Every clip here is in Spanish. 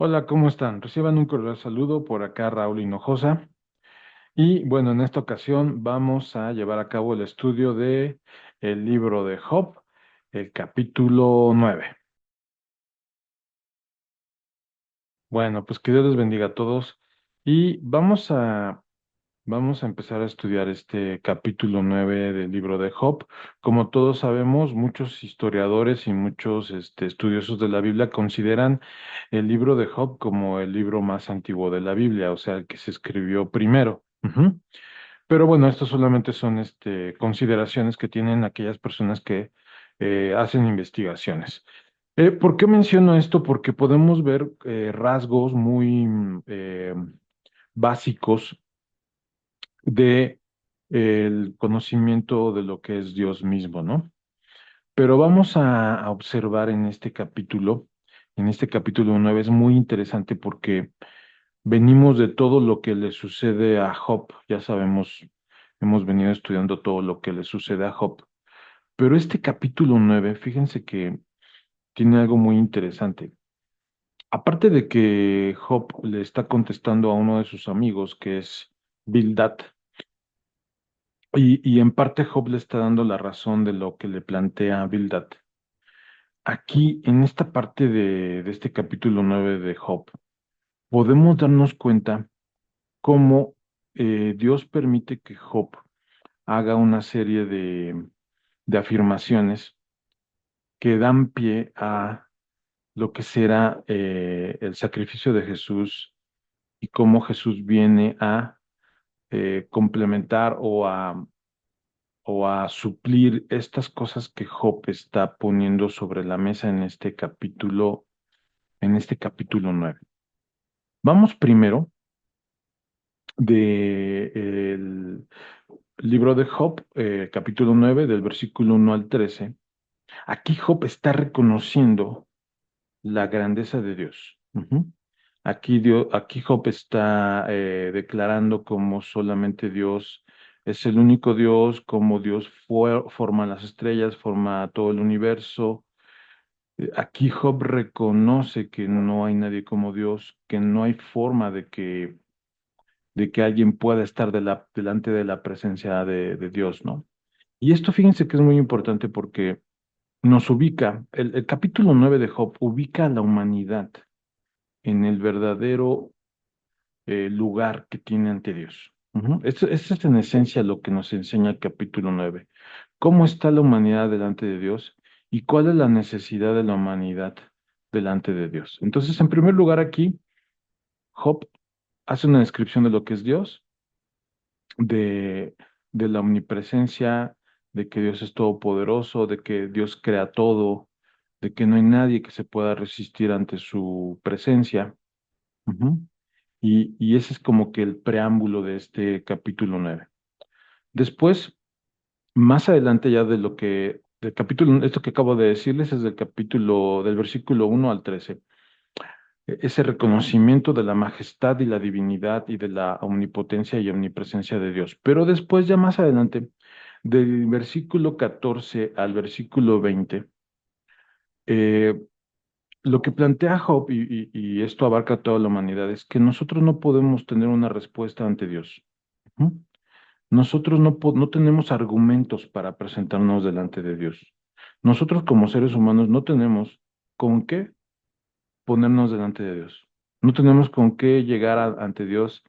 Hola, ¿cómo están? Reciban un cordial saludo por acá, Raúl Hinojosa. Y bueno, en esta ocasión vamos a llevar a cabo el estudio de el libro de Job, el capítulo 9. Bueno, pues que Dios les bendiga a todos y vamos a empezar a estudiar este capítulo 9 del libro de Job. Como todos sabemos, muchos historiadores y muchos estudiosos de la Biblia consideran el libro de Job como el libro más antiguo de la Biblia, o sea, el que se escribió primero. Ujú. Pero bueno, estos solamente son consideraciones que tienen aquellas personas que hacen investigaciones. ¿Por qué menciono esto? Porque podemos ver rasgos muy básicos de el conocimiento de lo que es Dios mismo, ¿no? Pero vamos a observar en este capítulo 9 es muy interesante porque venimos de todo lo que le sucede a Job, ya sabemos, hemos venido estudiando todo lo que le sucede a Job, pero este capítulo 9, fíjense que tiene algo muy interesante. Aparte de que Job le está contestando a uno de sus amigos, que es Bildad, y en parte Job le está dando la razón de lo que le plantea Bildad. Aquí, en esta parte de este capítulo 9 de Job, podemos darnos cuenta cómo Dios permite que Job haga una serie de afirmaciones que dan pie a lo que será el sacrificio de Jesús y cómo Jesús viene a complementar o a suplir estas cosas que Job está poniendo sobre la mesa en este capítulo 9. Vamos primero del libro de Job, capítulo 9 del versículo 1 al 13. Aquí Job está reconociendo la grandeza de Dios. Ujú. Aquí Job está declarando como solamente Dios es el único Dios, como Dios forma las estrellas, forma todo el universo. Aquí Job reconoce que no hay nadie como Dios, que no hay forma de que alguien pueda estar delante de la presencia de Dios, ¿no? Y esto fíjense que es muy importante porque nos ubica, el capítulo 9 de Job ubica a la humanidad en el verdadero lugar que tiene ante Dios. Ujú. Esto es en esencia lo que nos enseña el capítulo 9. ¿Cómo está la humanidad delante de Dios y cuál es la necesidad de la humanidad delante de Dios? Entonces, en primer lugar aquí, Job hace una descripción de lo que es Dios, de, de la omnipresencia, de que Dios es todopoderoso, de que Dios crea todo, de que no hay nadie que se pueda resistir ante su presencia. Ujú. Y ese es como que el preámbulo de este capítulo 9. Después, más adelante ya del capítulo, esto que acabo de decirles es del versículo 1 al 13. Ese reconocimiento de la majestad y la divinidad y de la omnipotencia y omnipresencia de Dios. Pero después, ya más adelante, del versículo 14 al versículo 20, eh, lo que plantea Job, y esto abarca a toda la humanidad, es que nosotros no podemos tener una respuesta ante Dios. Ujú. Nosotros no tenemos argumentos para presentarnos delante de Dios. Nosotros como seres humanos no tenemos con qué ponernos delante de Dios. No tenemos con qué llegar ante Dios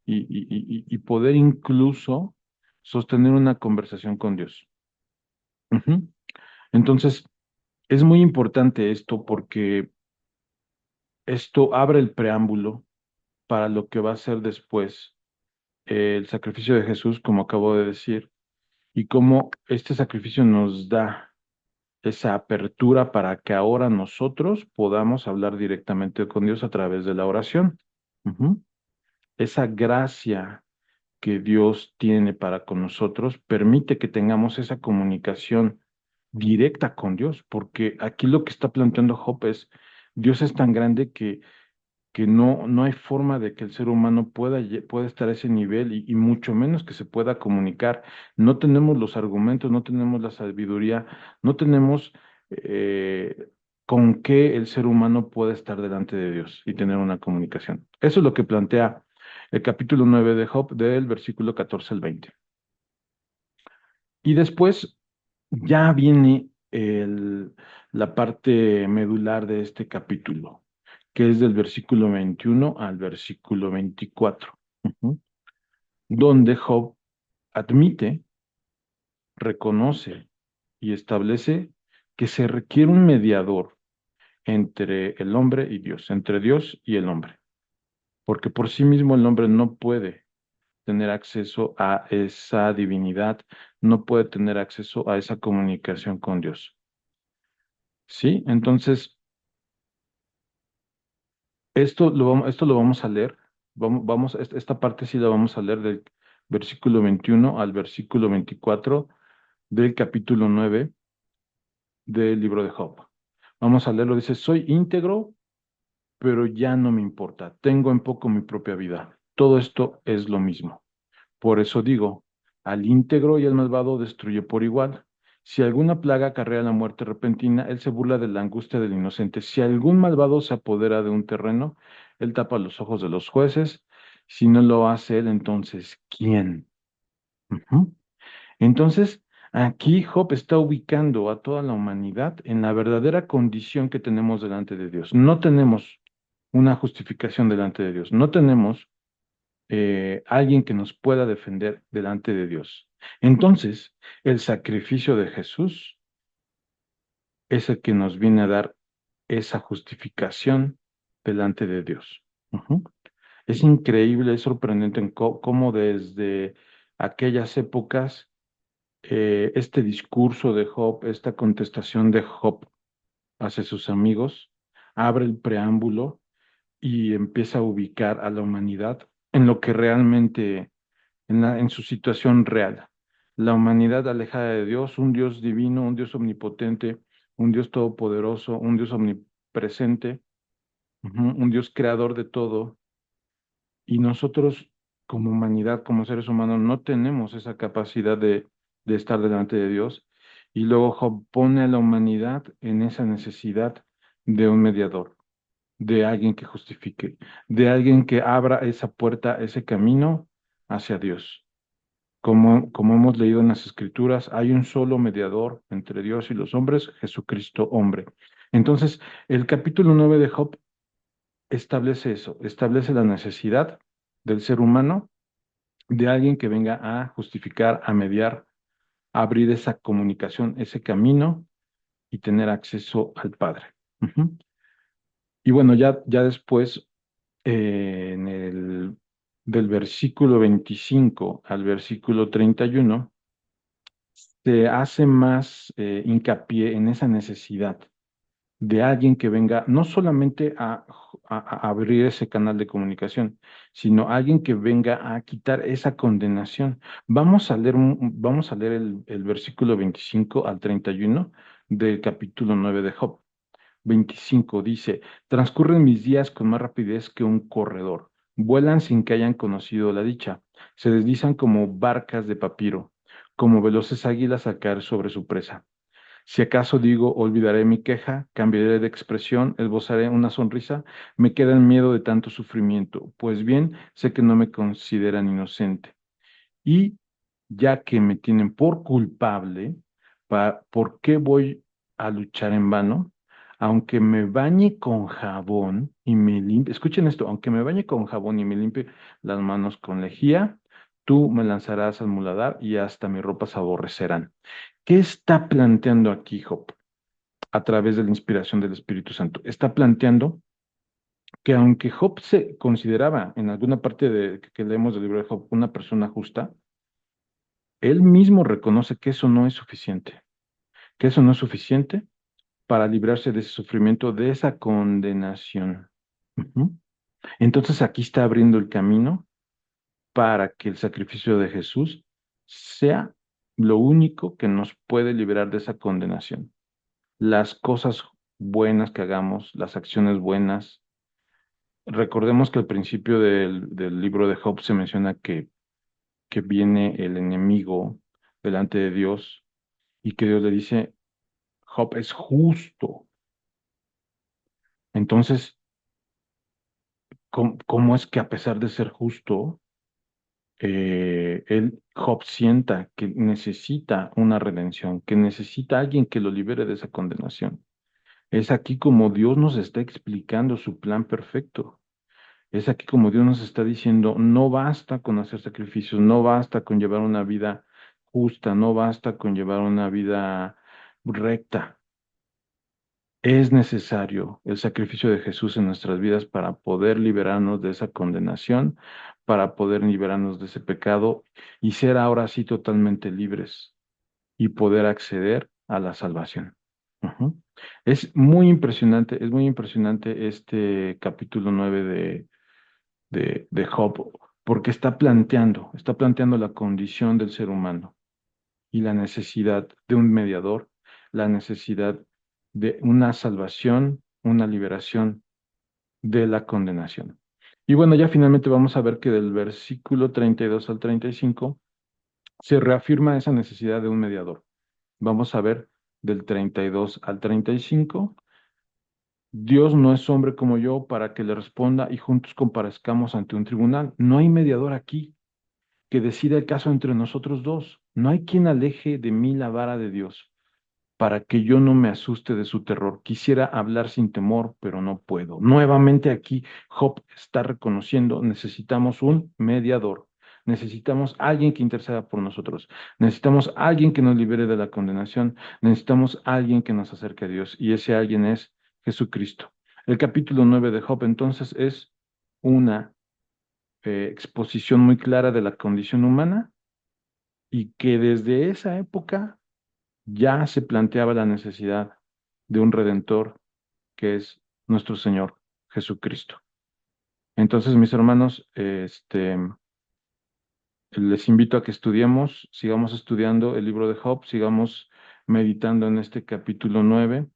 y poder incluso sostener una conversación con Dios. Ujú. Entonces, es muy importante esto porque esto abre el preámbulo para lo que va a ser después el sacrificio de Jesús, como acabo de decir, y cómo este sacrificio nos da esa apertura para que ahora nosotros podamos hablar directamente con Dios a través de la oración. Ujú. Esa gracia que Dios tiene para con nosotros permite que tengamos esa comunicación directa con Dios, porque aquí lo que está planteando Job es, Dios es tan grande que no hay forma de que el ser humano pueda estar a ese nivel y mucho menos que se pueda comunicar. No tenemos los argumentos, no tenemos la sabiduría, no tenemos con que el ser humano pueda estar delante de Dios y tener una comunicación. Eso es lo que plantea el capítulo 9 de Job, del versículo 14 al 20. Y después ya viene la parte medular de este capítulo, que es del versículo 21 al versículo 24, ujú, donde Job admite, reconoce y establece que se requiere un mediador entre el hombre y Dios, entre Dios y el hombre, porque por sí mismo el hombre no puede tener acceso a esa divinidad, no puede tener acceso a esa comunicación con Dios. ¿Sí? Entonces, esto lo vamos a leer. Esta parte sí la vamos a leer del versículo 21 al versículo 24 del capítulo 9 del libro de Job. Vamos a leerlo. Dice, soy íntegro, pero ya no me importa. Tengo en poco mi propia vida. Todo esto es lo mismo. Por eso digo, al íntegro y al malvado destruye por igual. Si alguna plaga acarrea la muerte repentina, él se burla de la angustia del inocente. Si algún malvado se apodera de un terreno, él tapa los ojos de los jueces. Si no lo hace él, entonces, ¿quién? Ujú. Entonces, aquí Job está ubicando a toda la humanidad en la verdadera condición que tenemos delante de Dios. No tenemos una justificación delante de Dios. No tenemos alguien que nos pueda defender delante de Dios. Entonces, el sacrificio de Jesús es el que nos viene a dar esa justificación delante de Dios. Ujú. Es increíble, es sorprendente en cómo desde aquellas épocas este discurso de Job, esta contestación de Job hacia sus amigos, abre el preámbulo y empieza a ubicar a la humanidad en lo que realmente en su situación real. La humanidad alejada de Dios, un Dios divino, un Dios omnipotente, un Dios todopoderoso, un Dios omnipresente, ujú, un Dios creador de todo. Y nosotros, como humanidad, como seres humanos, no tenemos esa capacidad de estar delante de Dios. Y luego Job pone a la humanidad en esa necesidad de un mediador, de alguien que justifique, de alguien que abra esa puerta, ese camino hacia Dios. Como hemos leído en las Escrituras, hay un solo mediador entre Dios y los hombres, Jesucristo hombre. Entonces, el capítulo 9 de Job establece eso, establece la necesidad del ser humano de alguien que venga a justificar, a mediar, a abrir esa comunicación, ese camino y tener acceso al Padre. Ujú. Y bueno, ya después, del versículo 25 al versículo 31 se hace más hincapié en esa necesidad de alguien que venga no solamente a abrir ese canal de comunicación, sino alguien que venga a quitar esa condenación. Vamos a leer el versículo 25 al 31 del capítulo 9 de Job. 25 dice, transcurren mis días con más rapidez que un corredor, vuelan sin que hayan conocido la dicha, se deslizan como barcas de papiro, como veloces águilas al caer sobre su presa. Si acaso digo, olvidaré mi queja, cambiaré de expresión, esbozaré una sonrisa, me queda el miedo de tanto sufrimiento, pues bien, sé que no me consideran inocente. Y ya que me tienen por culpable, ¿por qué voy a luchar en vano? Aunque me bañe con jabón y me limpie, escuchen esto, aunque me bañe con jabón y me limpie las manos con lejía, tú me lanzarás al muladar y hasta mis ropas aborrecerán. ¿Qué está planteando aquí Job a través de la inspiración del Espíritu Santo? Está planteando que aunque Job se consideraba en alguna parte que leemos del libro de Job una persona justa, él mismo reconoce que eso no es suficiente, que eso no es suficiente para librarse de ese sufrimiento, de esa condenación. Ujú. Entonces aquí está abriendo el camino para que el sacrificio de Jesús sea lo único que nos puede liberar de esa condenación. Las cosas buenas que hagamos, las acciones buenas. Recordemos que al principio del libro de Job se menciona que viene el enemigo delante de Dios y que Dios le dice, Job es justo. Entonces, ¿cómo es que a pesar de ser justo, Job sienta que necesita una redención, que necesita alguien que lo libere de esa condenación? Es aquí como Dios nos está explicando su plan perfecto. Es aquí como Dios nos está diciendo, no basta con hacer sacrificios, no basta con llevar una vida justa, no basta con llevar una vida recta. Es necesario el sacrificio de Jesús en nuestras vidas para poder liberarnos de esa condenación, para poder liberarnos de ese pecado y ser ahora sí totalmente libres y poder acceder a la salvación. Ujú. Es muy impresionante este capítulo 9 de Job, porque está planteando la condición del ser humano y la necesidad de un mediador, la necesidad de una salvación, una liberación de la condenación. Y bueno, ya finalmente vamos a ver que del versículo 32 al 35 se reafirma esa necesidad de un mediador. Vamos a ver del 32 al 35. Dios no es hombre como yo para que le responda y juntos comparezcamos ante un tribunal. No hay mediador aquí que decida el caso entre nosotros dos. No hay quien aleje de mí la vara de Dios para que yo no me asuste de su terror. Quisiera hablar sin temor, pero no puedo. Nuevamente aquí Job está reconociendo, necesitamos un mediador. Necesitamos alguien que interceda por nosotros. Necesitamos alguien que nos libere de la condenación. Necesitamos alguien que nos acerque a Dios. Y ese alguien es Jesucristo. El capítulo 9 de Job entonces es una exposición muy clara de la condición humana y que desde esa época ya se planteaba la necesidad de un redentor que es nuestro Señor Jesucristo. Entonces, mis hermanos, les invito a que estudiemos, sigamos estudiando el libro de Job, sigamos meditando en este capítulo 9.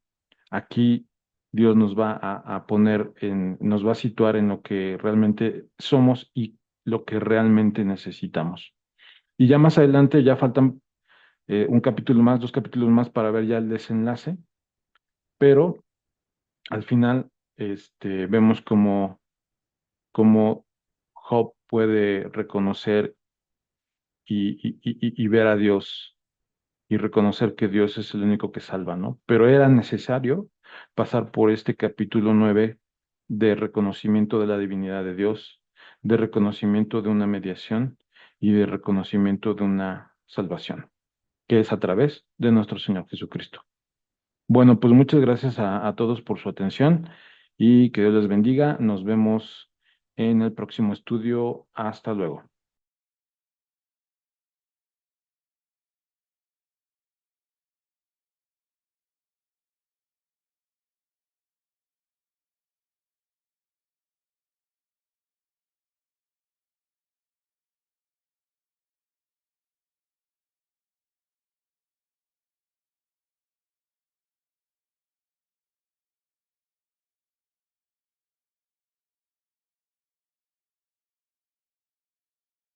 Aquí Dios nos va a poner nos va a situar en lo que realmente somos y lo que realmente necesitamos. Y ya más adelante, ya faltan un capítulo más, dos capítulos más para ver ya el desenlace, pero al final vemos cómo Job puede reconocer y ver a Dios y reconocer que Dios es el único que salva, ¿no? Pero era necesario pasar por este capítulo 9 de reconocimiento de la divinidad de Dios, de reconocimiento de una mediación y de reconocimiento de una salvación, que es a través de nuestro Señor Jesucristo. Bueno, pues muchas gracias a todos por su atención y que Dios les bendiga. Nos vemos en el próximo estudio. Hasta luego.